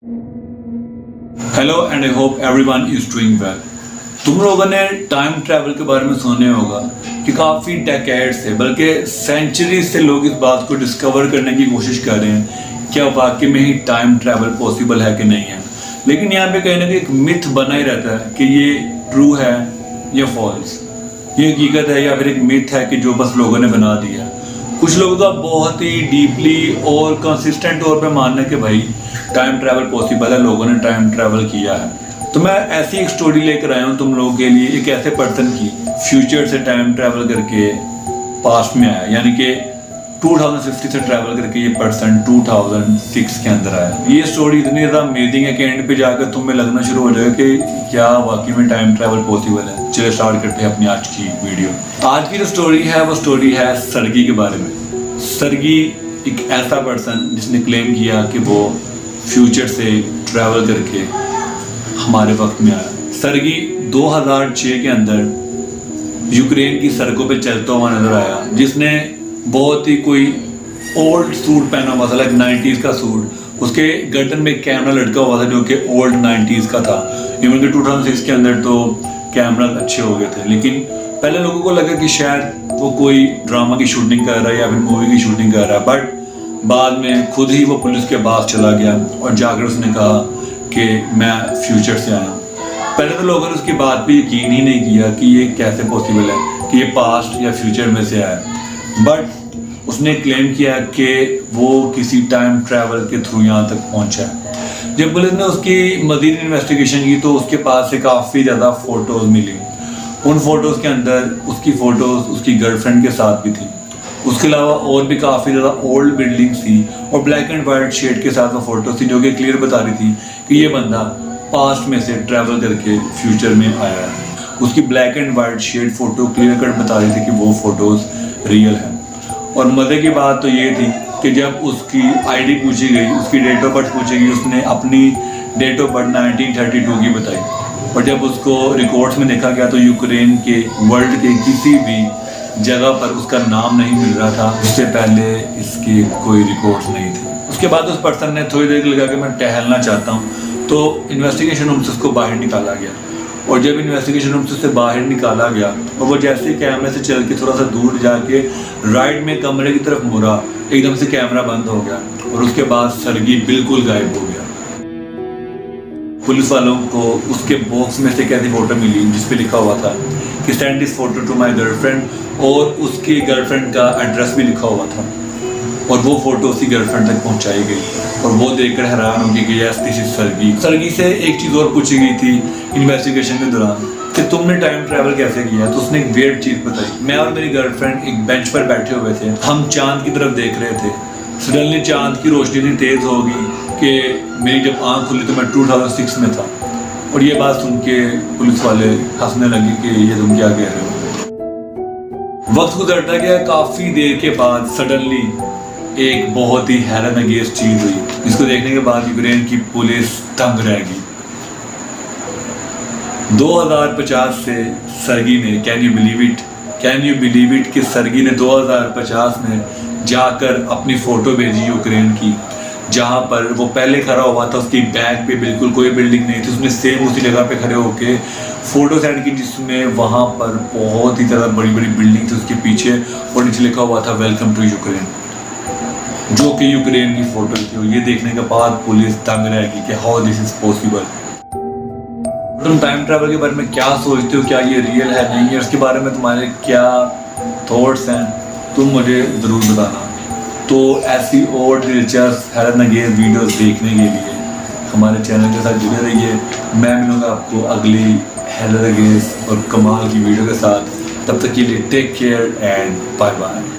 Hello and I hope everyone is doing well. तुम लोगों ने टाइम ट्रैवल के बारे में सुने होगा कि काफ़ी डेकेड से बल्कि सेंचुरी से लोग इस बात को डिस्कवर करने की कोशिश कर रहे हैं क्या वाकई में ही टाइम ट्रैवल पॉसिबल है कि नहीं है। लेकिन यहाँ पे कहीं ना कहीं एक मिथ बना ही रहता है कि ये ट्रू है या फॉल्स, ये हकीकत है या फिर एक मिथ है कि जो बस लोगों ने बना दिया। कुछ लोगों का बहुत ही डीपली और कंसिस्टेंट तौर पे मानना है कि भाई टाइम ट्रैवल पॉसिबल है, लोगों ने टाइम ट्रैवल किया है। तो मैं ऐसी एक स्टोरी लेकर आया हूँ तुम लोगों के लिए, एक ऐसे पर्सन की फ्यूचर से टाइम ट्रैवल करके पास्ट में आया, यानी कि 2050 से ट्रैवल करके ये पर्सन 2006 के अंदर आया। ये स्टोरी इतनी ज़्यादा अमेजिंग है कि एंड पे जाकर तुम्हें लगना शुरू हो जाएगा कि क्या वाकई में टाइम ट्रैवल पॉसिबल है। चलिए स्टार्ट करते हैं अपनी आज की वीडियो। आज की जो स्टोरी है वो स्टोरी है सर्गी के बारे में। सर्गी एक ऐसा पर्सन जिसने क्लेम किया कि वो फ्यूचर से ट्रैवल करके हमारे वक्त में आया। सर्गी 2006 के अंदर यूक्रेन की सड़कों पे चलता हुआ नजर आया, जिसने बहुत ही कोई ओल्ड सूट पहना हुआ था, लाइक 90s का सूट। उसके गर्दन में कैमरा लटका हुआ था जो कि ओल्ड 90s का था। इवन कि 2006 के अंदर तो कैमरा अच्छे हो गए थे, लेकिन पहले लोगों को लगा कि शायद वो कोई ड्रामा की शूटिंग कर रहा है या फिर मूवी की शूटिंग कर रहा है। बट बाद में खुद ही वो पुलिस के पास चला गया और जाकर उसने कहा कि मैं फ्यूचर से आया हूँ। पहले तो लोगों ने उसकी बात पे यकीन ही नहीं किया कि ये कैसे पॉसिबल है कि ये पास्ट या फ्यूचर में से आया। बट उसने क्लेम किया कि वो किसी टाइम ट्रैवल के थ्रू यहाँ तक पहुँचा है। जब पुलिस ने उसकी मज़ीद इन्वेस्टिगेशन की तो उसके पास से काफ़ी ज़्यादा फ़ोटोज़ मिली। उन फ़ोटोज़ के अंदर उसकी फ़ोटोज़ उसकी गर्लफ्रेंड के साथ भी थी। उसके अलावा और भी काफ़ी ज़्यादा ओल्ड बिल्डिंग्स थी और ब्लैक एंड वाइट शेड के साथ वो फ़ोटो थी जो कि क्लियर बता रही थी कि ये बंदा पास्ट में से ट्रैवल करके फ्यूचर में आया है। उसकी black and white shade photo clear cut बता रही थी कि वो फ़ोटोज़ रियल है। और मज़े की बात तो ये थी कि जब उसकी आईडी पूछी गई, उसकी डेट ऑफ बर्थ पूछी गई, उसने अपनी डेट ऑफ बर्थ 1932 की बताई। और जब उसको रिकॉर्ड्स में देखा गया तो यूक्रेन के वर्ल्ड के किसी भी जगह पर उसका नाम नहीं मिल रहा था। उससे पहले इसके कोई रिकॉर्ड्स नहीं थे। उसके बाद उस पर्सन ने थोड़ी देर लगा कि मैं टहलना चाहता हूँ, तो इन्वेस्टिगेशन रूम से उसको बाहर निकाला गया। और जब इन्वेस्टिगेशन रूम से उससे बाहर निकाला गया और वो जैसे ही कैमरे से चल के थोड़ा सा दूर जाके राइट में कमरे की तरफ मुड़ा, एकदम से कैमरा बंद हो गया और उसके बाद सर्गी बिल्कुल गायब हो गया। पुलिस वालों को उसके बॉक्स में से एक ऐसी फोटो मिली जिसपे लिखा हुआ था कि send this photo to my girlfriend, और उसकी गर्लफ्रेंड का एड्रेस भी लिखा हुआ था। और वो फोटो उसकी गर्लफ्रेंड तक पहुंचाई गई और वो देखकर हैरान हो गई कि यस दिस इज सर्गी। सर्गी से एक चीज़ और पूछी गई थी इन्वेस्टिगेशन के दौरान कि तुमने टाइम ट्रैवल कैसे किया, तो उसने एक वियर्ड चीज़ बताई। मैं और मेरी गर्लफ्रेंड एक बेंच पर बैठे हुए थे, हम चांद की तरफ देख रहे थे। सडनली चांद की रोशनी इतनी तेज़ हो गई कि मेरी जब आँख खुली तो मैं 2006 में था। और ये बात सुन के पुलिस वाले हंसने लगे कि ये तुम क्या कह रहे हो। वक्त गुजरता गया, काफ़ी देर के बाद सडनली एक बहुत ही हैरत अंगेज चीज़ हुई, जिसको देखने के बाद यूक्रेन की पुलिस दंग रह गई। 2050 से सर्गी ने, कैन यू बिलीव इट कि सर्गी ने 2050 में जाकर अपनी फ़ोटो भेजी यूक्रेन की, जहाँ पर वो पहले खड़ा हुआ था। उसकी बैक पे बिल्कुल कोई बिल्डिंग नहीं थी, उसने सेम उसी जगह पे खड़े होके फ़ोटो सेंड की, जिसमें वहाँ पर बहुत ही ज़्यादा बड़ी बड़ी बिल्डिंग थी उसके पीछे और नीचे लिखा हुआ था वेलकम टू यूक्रेन, जो कि यूक्रेन की फ़ोटो थी। और ये देखने के बाद पुलिस दंग रहेगी कि हाउ दिस इज़ पॉसिबल। तुम टाइम ट्रैवल के बारे में क्या सोचते हो, क्या ये रियल है नहीं है, उसके बारे में तुम्हारे क्या थॉट्स हैं, तुम मुझे ज़रूर बताना। तो ऐसी और दिलचस्प हैरतअंगेज़ वीडियोस देखने के लिए हमारे चैनल के साथ जुड़े रहिए। मैं मिलूँगा आपको अगली हैरतअंगेज़ और कमाल की वीडियो के साथ। तब तक के लिए take care and bye bye.